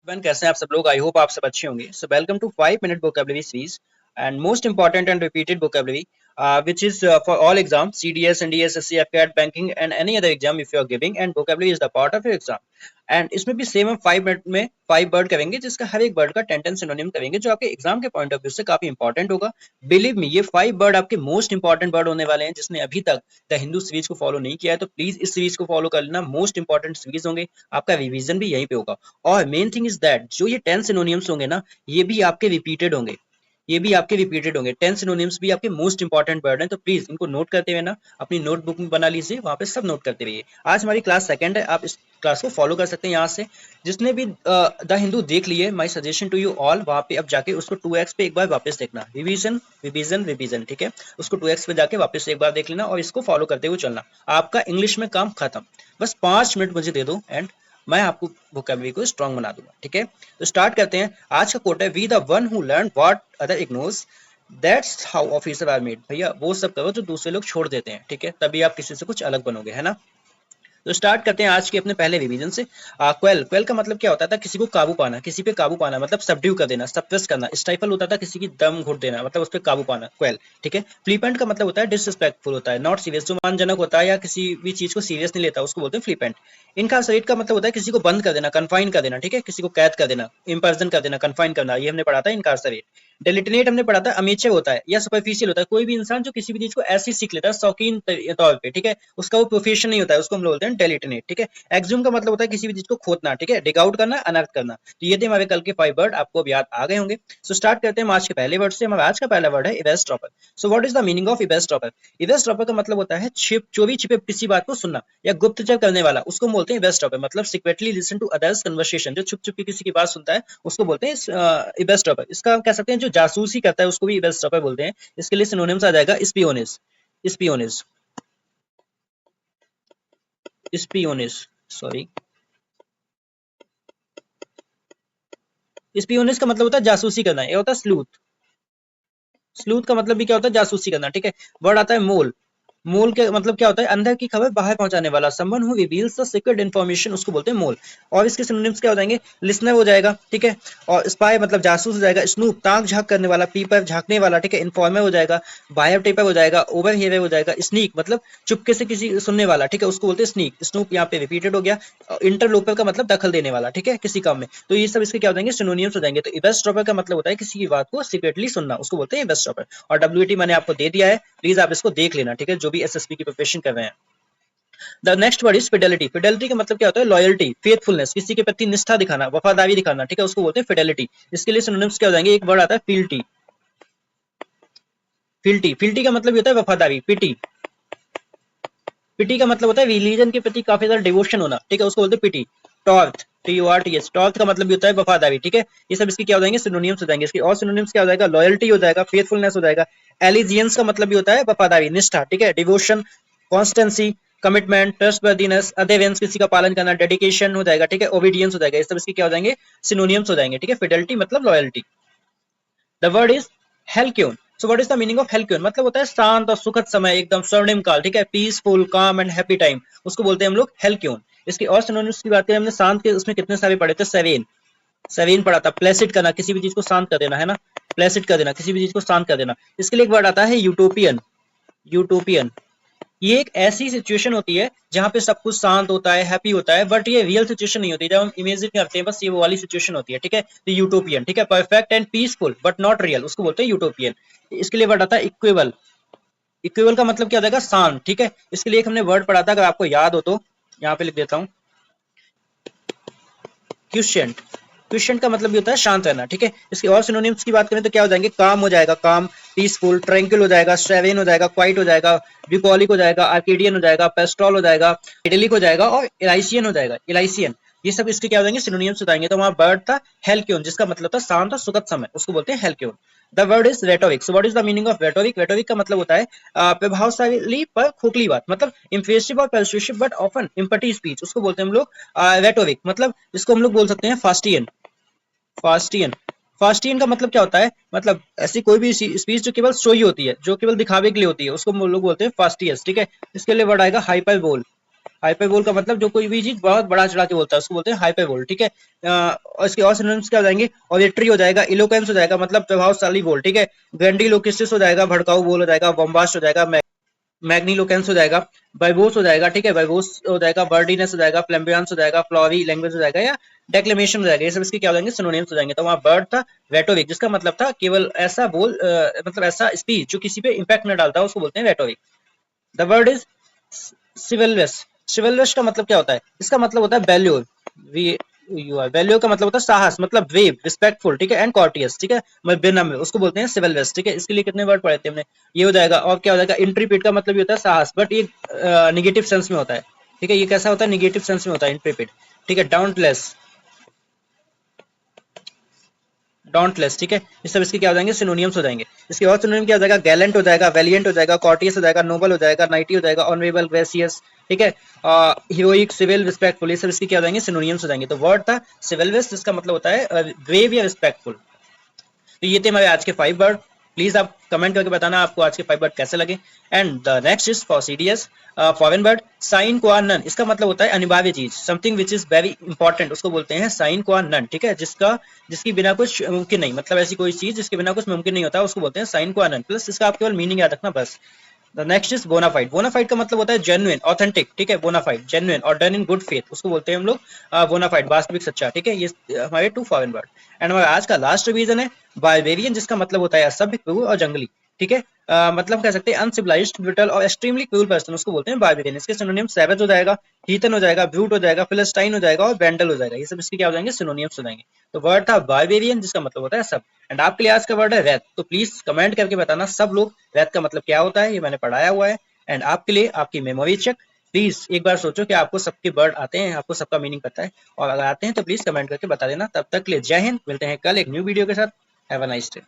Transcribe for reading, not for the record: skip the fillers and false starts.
कैसे हैं आप सब लोग। आई होप आप सब अच्छे होंगे। So welcome to 5 minute vocabulary series and most important and repeated vocabulary which is for all exams CDS, NDS, SC, FCAT, banking and any other exam if you are giving, and vocabulary is the part of your exam. And इसमें भी same हम 5 minute में 5 word करेंगे, जिसका हर एक word का 10 synonym करेंगे, जो आपके एग्जाम के पॉइंट ऑफ व्यू से काफी इंपॉर्टेंट होगा। बिलीव मी, ये 5 वर्ड आपके मोस्ट इंपॉर्टेंट वर्ड होने वाले हैं। जिसने अभी तक द हिंदू सीरीज को फॉलो नहीं किया है तो प्लीज इस सीरीज को फॉलो कर लेना। मोस्ट इंपॉर्टेंट सीरीज होंगे, आपका रिवीजन भी यहीं पे होगा। और मेन थिंग इज दैट जो ये 10 सिनोनिम्स होंगे ना, ये भी आपके रिपीटेड होंगे। 10 सिनोनिम्स भी आपके मोस्ट इंपॉर्टेंट वर्ड हैं, तो प्लीज इनको नोट करते हुए ना अपनी नोटबुक में बना लीजिए, वहां पे सब नोट करते रहिए। आज हमारी क्लास सेकंड है, आप इस क्लास को फॉलो कर सकते हैं यहाँ से। जिसने भी द हिंदू देख लिए, my suggestion to you all, वहां पे अब जाके उसको 2x पे एक बार वापस देखना। रिवीजन रिवीजन रिवीजन, ठीक है। उसको 2x पे जाके वापस एक बार देख लेना और इसको फॉलो करते हुए चलना। आपका इंग्लिश में काम खत्म। बस 5 मिनट मुझे दे दो एंड मैं आपको वोकैबुलरी को स्ट्रांग बना दूंगा, ठीक है। तो स्टार्ट करते हैं। आज का कोट है, we the one who learn what other ignores, that's how officer are made. भैया वो सब करो जो दूसरे लोग छोड़ देते हैं, ठीक है, तभी आप किसी से कुछ अलग बनोगे, है ना। तो स्टार्ट करते हैं आज के अपने पहले रिवीजन से। क्वेल, क्वेल का मतलब क्या होता था? किसी को काबू पाना, किसी पे काबू पाना, मतलब सबड्यू कर देना, सप्रेस करना। स्टाइफल होता था किसी की दम घुट देना, मतलब उस पर काबू पाना, क्वेल, ठीक है। फ्लिपेंट का मतलब होता है डिसरिस्पेक्टफुल होता है, नॉट सीरियस, जो मानजनक होता है या किसी भी चीज को सीरियस नहीं लेता, उसको बोलते हैं फ्लिपेंट। इनकार्सरेट का मतलब होता है किसी को बंद कर देना, कन्फाइन कर देना, ठीक है, किसी को कैद कर देना, इम्पर्जन कर देना, कन्फाइन करना, ये हमने पढ़ा था इनकार्सरेट। डेलिटनेट हमने पढ़ा था अमेचर होता है या सुपरफिशियल होता है, कोई भी इंसान जो किसी भी चीज को ऐसे ही सीख लेता है शौकीन तौर पे, ठीक है, उसका वो प्रोफेशन नहीं होता है, उसको हम बोलते हैं डेलिटनेट, ठीक है। एक्ज्यूम का मतलब होता है किसी भी चीज को खोदना, ठीक है, डिग आउट करना, अनर्थ करना। तो ये थे हमारे कल के 5 वर्ड, आपको अब याद आ गए होंगे। सो स्टार्ट करते हैं आज के पहले वर्ड से। हमारा आज का पहला वर्ड है eavesdropper. So what is the meaning of eavesdropper? Eavesdropper का मतलब होता है चोरी छिपे किसी बात को सुनना या गुप्तचर करने वाला, उसको बोलते हैं इवेस्ट्रॉपर। मतलब secretly listen to others conversation, जो छुप छुप के किसी की बात सुनता है उसको बोलते हैं इवेस्ट्रॉपर। इसका कह सकते हैं जो जासूसी करता है उसको भी इवेस्ट्रॉपर बोलते हैं। इसके लिए सिनोनिम्स आ जाएगा स्पियोनिस, स्पियोनिस, स्पियोनिस, सॉरी, स्पियोनिस का मतलब होता है जासूसी करना। ये होता है स्लूथ, स्लूथ का मतलब भी क्या होता है? जासूसी करना, ठीक है। वर्ड आता है मोल। मोल के मतलब क्या होता है? अंदर की खबर बाहर पहुंचाने वाला, someone who reveals the secret information, उसको बोलते हैं मोल। और इसके सिनोनिम्स क्या हो जाएंगे? लिसनर हो जाएगा, ठीक है, और स्पाई मतलब जासूस हो जाएगा, स्नूप ताक झांक करने वाला, पीपर झांकने वाला, ठीक है, इन्फॉर्मर हो जाएगा, बायर टेपर हो जाएगा, ओवर हियर हो जाएगा, स्नीक मतलब चुपके से किसी सुनने वाला, ठीक है, उसको बोलते हैं स्नीक। स्नूप यहाँ पे रिपीटेड हो गया। इंटरलोपर का मतलब दखल देने वाला, ठीक है, किसी काम में। तो ये सब इसके क्या हो जाएंगे? सिनोनिम्स हो जाएंगे। तो इवेस्ट्रॉपर का मतलब होता है किसी की बात को सीक्रेटली सुनना, उसको बोलते हैं इवेस्ट्रॉपर। और डब्ल्यूटी मैंने आपको दे दिया है, प्लीज आप इसको देख लेना, ठीक है, जो भी एसएसबी की प्रिपरेशन कर रहे हैं। The next word is Fidelity. Fidelity का मतलब क्या होता है? लॉयल्टी, फेथफुलनेस, किसी के प्रति निष्ठा दिखाना, वफादारी दिखाना, ठीक है, उसको बोलते हैं फिडेलिटी। इसके लिए सिनोनिम्स क्या हो जाएंगे? एक वर्ड आता है फील्टी, फील्टी, फील्टी का मतलब होता है वफादारी। पिटी, पिटी का मतलब होता है रिलीजन के प्रति काफी ज्यादा डिवोशन होना, ठीक है, उसको बोलते हैं पिटी। टॉर्थ, TORTH, टॉर्थ का मतलब भी होता है वफादारी, ठीक है। ये सब इसके क्या हो जाएंगे? सिनोनिम्स हो जाएंगे। इसके और सिनोनिम्स क्या हो जाएगा? लॉयल्टी हो जाएगा, फेथफुलनेस हो जाएगा, एलिजियंस का मतलब भी होता है वफादारी, निष्ठा, ठीक है, devotion, constituency, commitment, trustworthiness, adherence, किसी का पालन करना, डेडिकेशन हो जाएगा, ठीक है, ओबीडियंस हो जाएगा। ये सब इसके क्या हो जाएंगे? सिनोनिम्स हो जाएंगे, ठीक है। फिडेलिटी मतलब loyalty. The word is halcyon. So what is the meaning of halcyon? मतलब होता है शांत और सुखद समय, एकदम स्वर्णिम काल, ठीक है, पीसफुल, काम एंड हैप्पी टाइम, उसको बोलते हैं हम लोग हेल्क्यून। इसकी और सिनोनिम्स की बात करें, हमने शांत के उसमें कितने सारे पढ़े थे? सेवेन, सेवेन पढ़ा था। प्लेसिड करना, किसी भी चीज को शांत कर देना, है ना, प्लेसिड कर देना, किसी भी चीज को शांत कर देना। इसके लिए एक वर्ड आता है यूटोपियन, यूटोपियन। ये एक ऐसी सिचुएशन होती है जहां पे सब कुछ शांत होता है, हैप्पी होता है, बट ये रियल सिचुएशन नहीं होती। जब हम इमेजिन करते हैं बस ये वो वाली सिचुएशन होती है, ठीक है। तो यूटोपियन, ठीक है, perfect and peaceful but not real, उसको बोलते हैं यूटोपियन। इसके लिए वर्ड आता है इक्विबल। इक्विबल का मतलब क्या हो जाएगा? शांत, ठीक है। इसके लिए एक हमने वर्ड पढ़ा था, अगर आपको याद हो तो यहाँ पे लिख देता हूँ, क्विशेंट। क्विशेंट का मतलब भी होता है शांत रहना, ठीक है। इसके और सिनोनिम्स की बात करें तो क्या हो जाएंगे? काम हो जाएगा, काम, पीसफुल, ट्रैंक्विल हो जाएगा, सेरेन हो जाएगा, क्वाइट हो जाएगा, ब्यूकॉलिक हो जाएगा, आर्केडियन हो जाएगा, पेस्ट्रॉल हो जाएगा, इडलिक हो जाएगा और इलाइसियन हो जाएगा, इलाइसियन। ये सब इसके क्या हो जाएंगे? सिनोनिम्स हो जाएंगे। तो वहां वर्ड था हेल्क्यून, जिसका मतलब होता है शांत और सुखद समय, उसको बोलते हैं halcyon. The word is rhetoric. So what is the meaning of rhetoric? Rhetoric का मतलब होता है प्रभावशाली पर खोखली बात, मतलब इम्प्रेसिव और persuasive but often empty speech, उसको बोलते हैं हम लोग रेटोरिक। मतलब इसको हम लोग बोल सकते हैं फास्टियन, फास्टियन। फास्टियन का मतलब क्या होता है? मतलब ऐसी कोई भी स्पीच जो केवल शो ही होती है, जो केवल दिखावे के लिए होती है, उसको हम लोग बोलते हैं फास्टियस, ठीक है। इसके लिए वर्ड आएगा हाइपरबोल, हाइपरबोल का मतलब जो कोई भी चीज बहुत बड़ा चढ़ा के बोलता है उसको बोलते हैं हाइपरबोल, ठीक है। और इसके और सिनोनिम्स क्या हो जाएंगे, ऑडिटरी हो जाएगा, इलोक्वेंस हो जाएगा मतलब प्रभावशाली बोल, ठीक है, ग्रैंडिलोक्विस्टिस हो जाएगा, भड़काऊ बोल हो जाएगा, बॉम्बास्ट हो जाएगा, मैग्निलोकेंस हो जाएगा, वर्बोस हो जाएगा, ठीक है, वर्बोस हो जाएगा, बर्डीनेस हो जाएगा, फ्लैम्बियंस हो जाएगा, फ्लॉरी लैंग्वेज हो जाएगा, या डेक्लेमेशन हो जाएगा। ये सब इसके क्या हो जाएंगे, सिनोनिम्स हो जाएंगे। तो वहां बर्ड था, रेटोरिक, जिसका मतलब था केवल ऐसा बोल, मतलब ऐसा स्पीच जो किसी पे इम्पैक्ट न डालता, उसको बोलते हैं rhetoric. The word is chivalrous. Chivalrous का मतलब क्या होता है, इसका मतलब होता है वैल्यूर, वैल्यू का मतलब होता है साहस, मतलब वेव, रिस्पेक्टफुल, ठीक है, एंड कॉर्टियस, ठीक है, मतलब विनम्र, उसको बोलते हैं सिविलरस, ठीक है। इसके लिए कितने वर्ड पढ़े थे हमने, ये हो जाएगा। और क्या हो जाएगा, इंट्रीपिड का मतलब ये होता है साहस, बट ये निगेटिव सेंस में होता है, ठीक है, ये कैसा होता है, निगेटिव सेंस में होता है इंट्रीपिड, ठीक है। डाउंटलेस, डॉन्टलेस, ठीक है। ये सब इसके क्या हो जाएंगे, सिनोनियम्स हो जाएंगे। इसके और सिनोनियम क्या हो जाएगा, गैलेंट हो जाएगा, वैलियंट हो जाएगा, कॉर्टियस हो जाएगा, नोबल हो जाएगा, नाइटी हो जाएगा, ऑनरेबल, ग्रेसियस, ठीक है, हीरोइक, सिविल, रिस्पेक्टफुल, ये सब इसके क्या हो जाएंगे, सिनोनियम्स हो जाएंगे। तो वर्ड था सिविलस, जिसका मतलब होता है ग्रेव या रिस्पेक्टफुल। तो ये थे हमारे आज के 5 वर्ड। प्लीज आप कमेंट करके बताना आपको आज के 5 वर्ड कैसे लगे। And the next is for CDS foreign word, sine qua non, इसका मतलब होता है अनिवार्य चीज, something which is very important, उसको बोलते हैं साइन क्वा नन, ठीक है, जिसकी बिना कुछ मुमकिन नहीं, मतलब ऐसी कोई चीज जिसके बिना कुछ मुमकिन नहीं होता, उसको बोलते हैं साइन क्वा नन। प्लस इसका आप केवल मीनिंग याद रखना बस। The next is bona fide. Bona fide का मतलब होता है जेन्युइन, ऑथेंटिक, ठीक है, बोनाफाइड, जेन्युइन और डन इन गुड फेथ, उसको बोलते हैं हम लोग बोनाफाइड, वास्तविक, सच्चा, ठीक है। ये हमारे 2 फॉरेन वर्ड। एंड हमारा आज का लास्ट रिवीजन है बारबेरियन, जिसका मतलब होता है असभ्य, क्रूर और जंगली, ठीक है। मतलब कह सकते हैं अनसिविलाइज्ड, ब्रिटल और एक्सट्रीमली क्रूर पर्सन, उसको बोलते हैं बारबेरियन। इसके सिनोनियम सैवेज हो जाएगा, हीथन हो जाएगा, ब्रूट हो जाएगा, फिलिस्टाइन हो जाएगा और वेंडल हो जाएगा। ये सब इसके क्या हो जाएंगे, सिनोनियम्स हो जाएंगे। तो वर्ड था बारबेरियन, जिसका मतलब होता है सब। एंड आपके लिए आज का वर्ड है रैत। तो प्लीज कमेंट करके बताना सब लोग रैत का मतलब क्या होता है, ये मैंने पढ़ाया हुआ है। एंड आपके लिए आपकी मेमोरी चेक, प्लीज एक बार सोचो कि आपको सबके वर्ड आते हैं, आपको सबका मीनिंग पता है, और अगर आते हैं तो प्लीज कमेंट करके बता देना। तब तक के लिए जय हिंद, मिलते हैं कल एक न्यू वीडियो के साथ। Have a nice day.